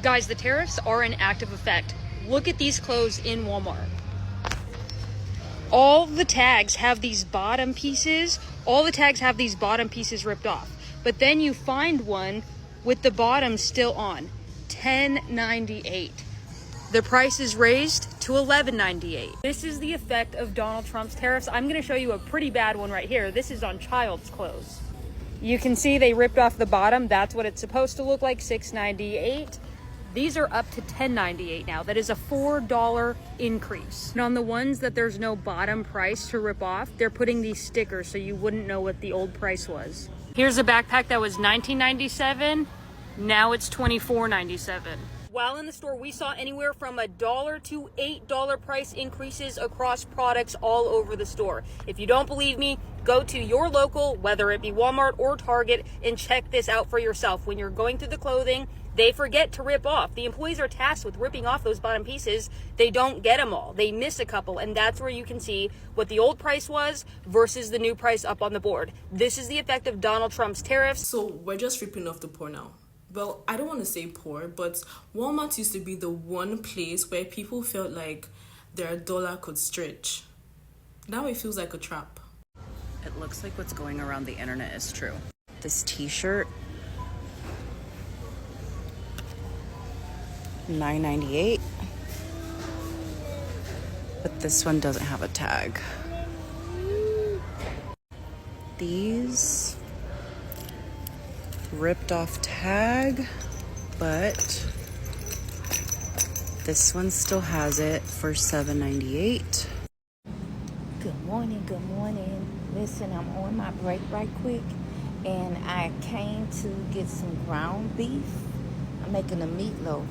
Guys, the tariffs are in active effect. Look at these clothes in Walmart. All the tags have these bottom pieces. Ripped off. But then you find one with the bottom still on. $10.98. The price is raised to $11.98. This is the effect of Donald Trump's tariffs. I'm going to show you a pretty bad one right here. This is on child's clothes. You can see they ripped off the bottom. That's what it's supposed to look like, $6.98. These are up to $10.98 now. That is a $4 increase. And on the ones that there's no bottom price to rip off, they're putting these stickers so you wouldn't know what the old price was. Here's a backpack that was $19.97. Now it's $24.97. While in the store, we saw anywhere from $1 to $8 price increases across products all over the store. If you don't believe me, go to your local, whether it be Walmart or Target, and check this out for yourself. When you're going through the clothing, they forget to rip off. The employees are tasked with ripping off those bottom pieces. They don't get them all. They miss a couple, and that's where you can see what the old price was versus the new price up on the board. This is the effect of Donald Trump's tariffs. So we're just ripping off the poor now. Well, I don't want to say poor, but Walmart used to be the one place where people felt like their dollar could stretch. Now it feels like a trap. It looks like what's going around the internet is true. This t-shirt, $9.98, but this one doesn't have a tag. These ripped off tag, but this one still has it for $7.98. Good morning. Listen, I'm on my break right quick, and I came to get some ground beef. I'm making a meatloaf,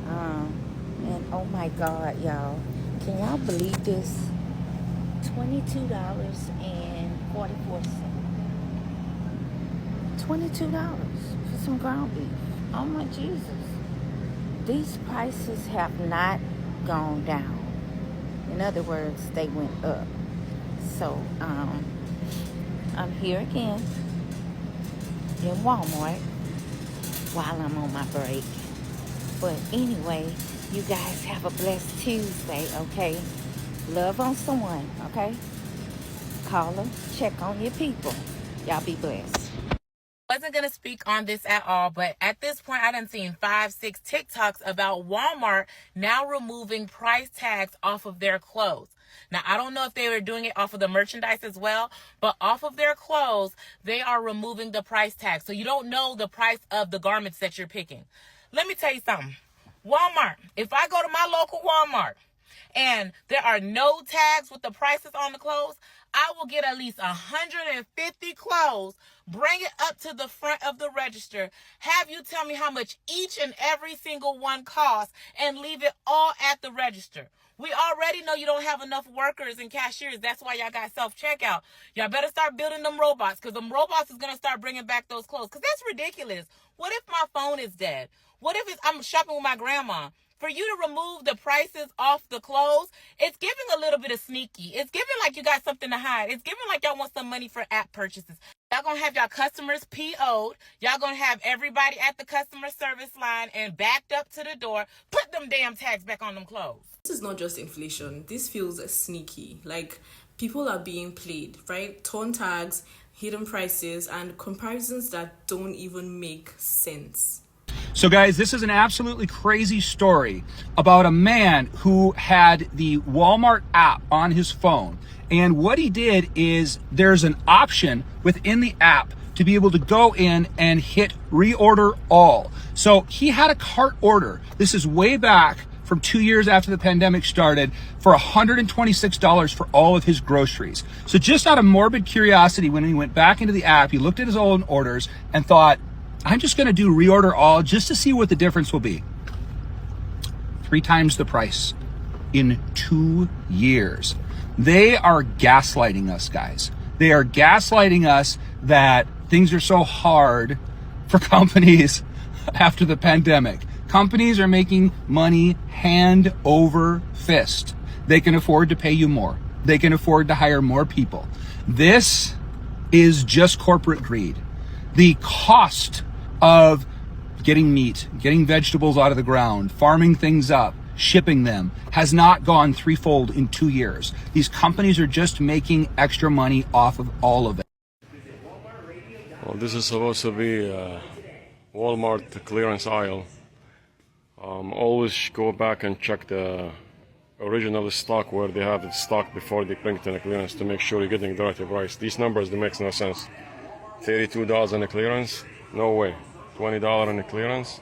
and oh my God, y'all, can y'all believe this? $22.44. $22 for some ground beef. Oh my Jesus. These prices have not gone down. In other words, they went up. So, I'm here again in Walmart while I'm on my break. But anyway, you guys have a blessed Tuesday, okay? Love on someone, okay? Call them, check on your people. Y'all be blessed. Wasn't going to speak on this at all, but at this point I done seen 5-6 TikToks about Walmart now removing price tags off of their clothes. Now, I don't know if they were doing it off of the merchandise as well, but off of their clothes, they are removing the price tag. So you don't know the price of the garments that you're picking. Let me tell you something. Walmart, if I go to my local Walmart and there are no tags with the prices on the clothes, I will get at least 150 clothes, bring it up to the front of the register, have you tell me how much each and every single one costs, and leave it all at the register. We already know you don't have enough workers and cashiers. That's why y'all got self-checkout. Y'all better start building them robots, because them robots is going to start bringing back those clothes, because that's ridiculous. What if my phone is dead? What if I'm shopping with my grandma? For you to remove the prices off the clothes, it's giving a little bit of sneaky. It's giving like you got something to hide. It's giving like y'all want some money for app purchases. Y'all gonna have y'all customers PO'd. Y'all gonna have everybody at the customer service line and backed up to the door. Put them damn tags back on them clothes. This is not just inflation. This feels sneaky. Like, people are being played, right? Torn tags, hidden prices, and comparisons that don't even make sense. So guys, this is an absolutely crazy story about a man who had the Walmart app on his phone. And what he did is there's an option within the app to be able to go in and hit reorder all. So he had a cart order. This is way back from 2 years after the pandemic started for $126 for all of his groceries. So just out of morbid curiosity, when he went back into the app, he looked at his own orders and thought, I'm just going to do reorder all just to see what the difference will be. 3 times the price in 2 years. They are gaslighting us, guys. They are gaslighting us that things are so hard for companies after the pandemic. Companies are making money hand over fist. They can afford to pay you more. They can afford to hire more people. This is just corporate greed. The cost of getting meat, getting vegetables out of the ground, farming things up, shipping them, has not gone threefold in 2 years. These companies are just making extra money off of all of it. Well, this is supposed to be Walmart clearance aisle. Always go back and check the original stock where they have it stocked before they bring it in a clearance to make sure you're getting the right price. These numbers, they makes no sense. $32 in a clearance? No way. $20 in a clearance?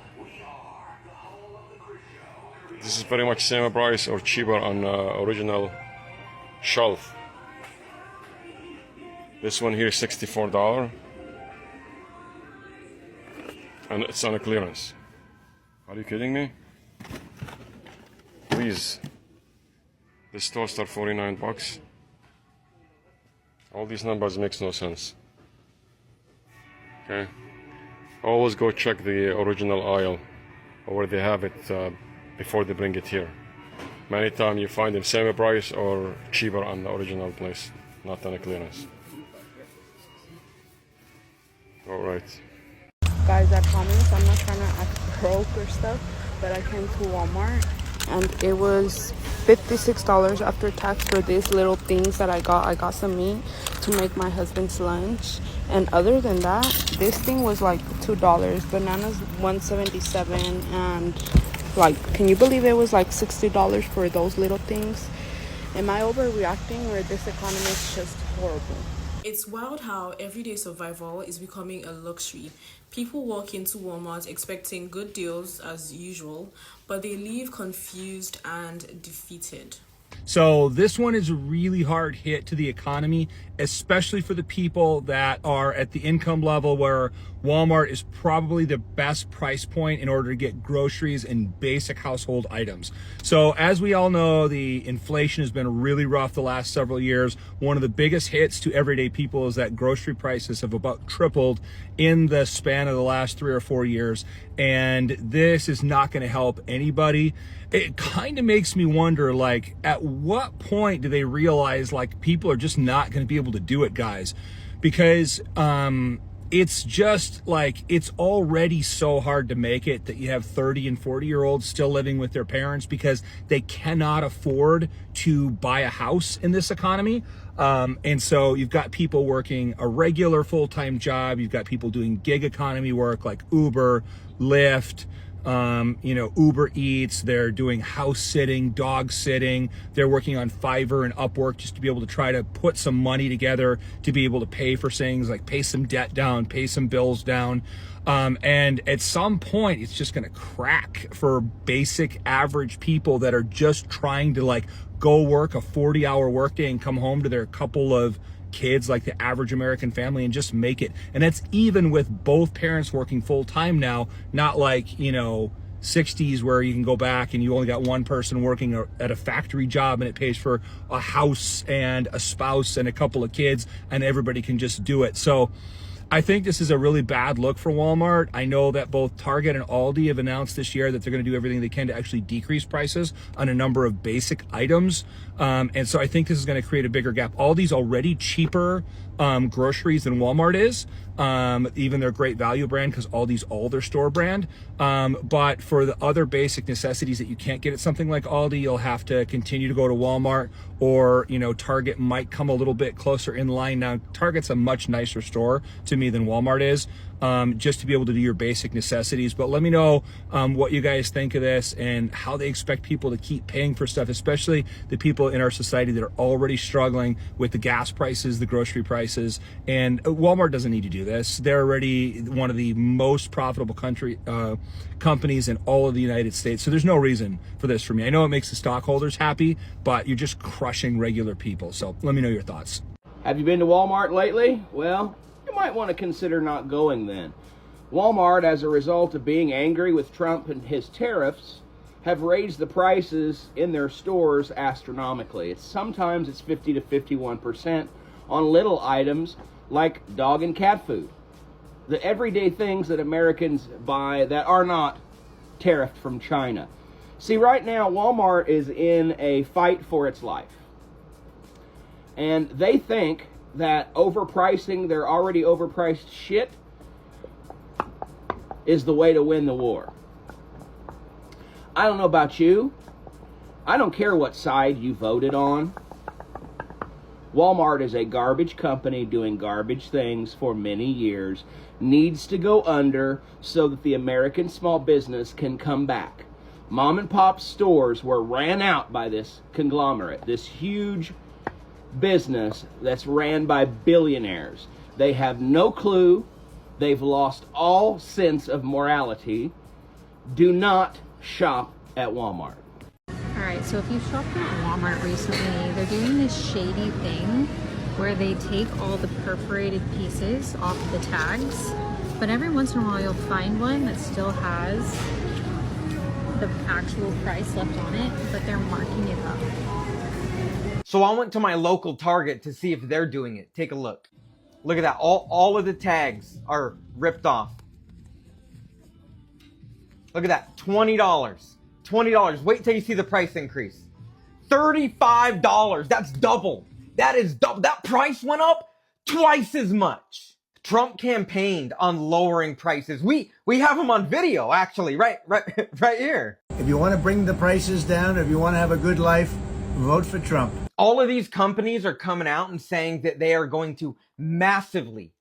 This is very much same price or cheaper on original shelf. This one here is $64 and it's on a clearance. Are you kidding me? Please. This store start 49 bucks. All these numbers makes no sense. Okay. Always go check the original aisle or where they have it before they bring it here. Many times you find them same price or cheaper on the original place, not on a clearance. All right. Guys, I promise I'm not trying to act broke or stuff, but I came to Walmart and it was $56 after tax for these little things that I got. I got some meat to make my husband's lunch, and other than that, this thing was like $2. Bananas $1.77, and like, can you believe it was like $60 for those little things? Am I overreacting, or this economy is just horrible? It's wild how everyday survival is becoming a luxury. People walk into Walmart expecting good deals as usual, but they leave confused and defeated. So this one is a really hard hit to the economy, especially for the people that are at the income level where Walmart is probably the best price point in order to get groceries and basic household items. So as we all know, the inflation has been really rough the last several years. One of the biggest hits to everyday people is that grocery prices have about tripled in the span of the last 3 or 4 years. And this is not going to help anybody. It kind of makes me wonder, like, at what point do they realize, like, people are just not going to be able to do it, guys? Because it's just like, it's already so hard to make it that you have 30 and 40-year-olds still living with their parents because they cannot afford to buy a house in this economy. And so you've got people working a regular full-time job. You've got people doing gig economy work like Uber, Lyft, Uber Eats. They're doing house sitting, dog sitting. They're working on Fiverr and Upwork just to be able to try to put some money together to be able to pay for things like pay some debt down, pay some bills down. And at some point, it's just going to crack for basic average people that are just trying to like go work a 40-hour workday and come home to their couple of kids, like the average American family, and just make it. And that's even with both parents working full time now, not like, 60s where you can go back and you only got one person working at a factory job and it pays for a house and a spouse and a couple of kids and everybody can just do it. So I think this is a really bad look for Walmart. I know that both Target and Aldi have announced this year that they're going to do everything they can to actually decrease prices on a number of basic items. And so I think this is going to create a bigger gap. Aldi's already cheaper groceries than Walmart is. Even their great value brand, because Aldi's all their store brand. But for the other basic necessities that you can't get at something like Aldi, you'll have to continue to go to Walmart, or, Target might come a little bit closer in line. Now, Target's a much nicer store to me than Walmart is, just to be able to do your basic necessities. But let me know what you guys think of this and how they expect people to keep paying for stuff, especially the people in our society that are already struggling with the gas prices, the grocery prices. And Walmart doesn't need to do this. They're already one of the most profitable companies in all of the United States. So there's no reason for this for me. I know it makes the stockholders happy, but you're just crushing regular people. So let me know your thoughts. Have you been to Walmart lately? Well, you might want to consider not going then. Walmart, as a result of being angry with Trump and his tariffs, have raised the prices in their stores astronomically. Sometimes it's 50 to 51% on little items like dog and cat food. The everyday things that Americans buy that are not tariffed from China. See, right now, Walmart is in a fight for its life. And they think that overpricing their already overpriced shit is the way to win the war. I don't know about you. I don't care what side you voted on. Walmart is a garbage company doing garbage things for many years, needs to go under so that the American small business can come back. Mom and pop stores were ran out by this conglomerate, this huge business that's ran by billionaires. They have no clue. They've lost all sense of morality. Do not shop at Walmart. Alright, so if you shopped at Walmart recently, they're doing this shady thing where they take all the perforated pieces off the tags, but every once in a while you'll find one that still has the actual price left on it, but they're marking it up. So I went to my local Target to see if they're doing it. Take a look. Look at that. All of the tags are ripped off. Look at that. $20. $20. Wait till you see the price increase. $35. That's double. That is double. That price went up twice as much. Trump campaigned on lowering prices. We have him on video, actually, right here. If you want to bring the prices down, if you want to have a good life, vote for Trump. All of these companies are coming out and saying that they are going to massively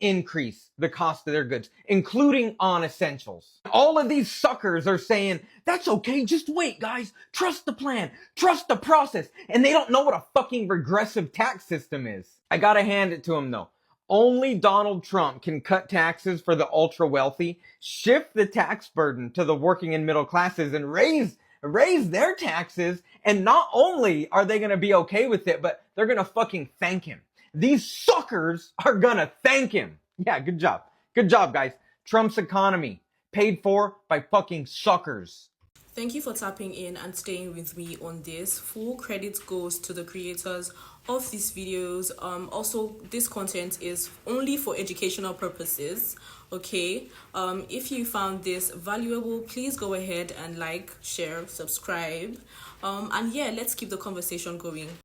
increase the cost of their goods, including on essentials. All of these suckers are saying, that's okay, just wait, guys. Trust the plan. Trust the process. And they don't know what a fucking regressive tax system is. I gotta hand it to them, though. Only Donald Trump can cut taxes for the ultra wealthy, shift the tax burden to the working and middle classes, and raise their taxes. And not only are they going to be okay with it, but they're going to fucking thank him. These suckers are going to thank him. Yeah, good job. Good job, guys. Trump's economy paid for by fucking suckers. Thank you for tapping in and staying with me on this. Full credit goes to the creators of these videos. Also, this content is only for educational purposes, okay? If you found this valuable, please go ahead and like, share, subscribe. And yeah, let's keep the conversation going.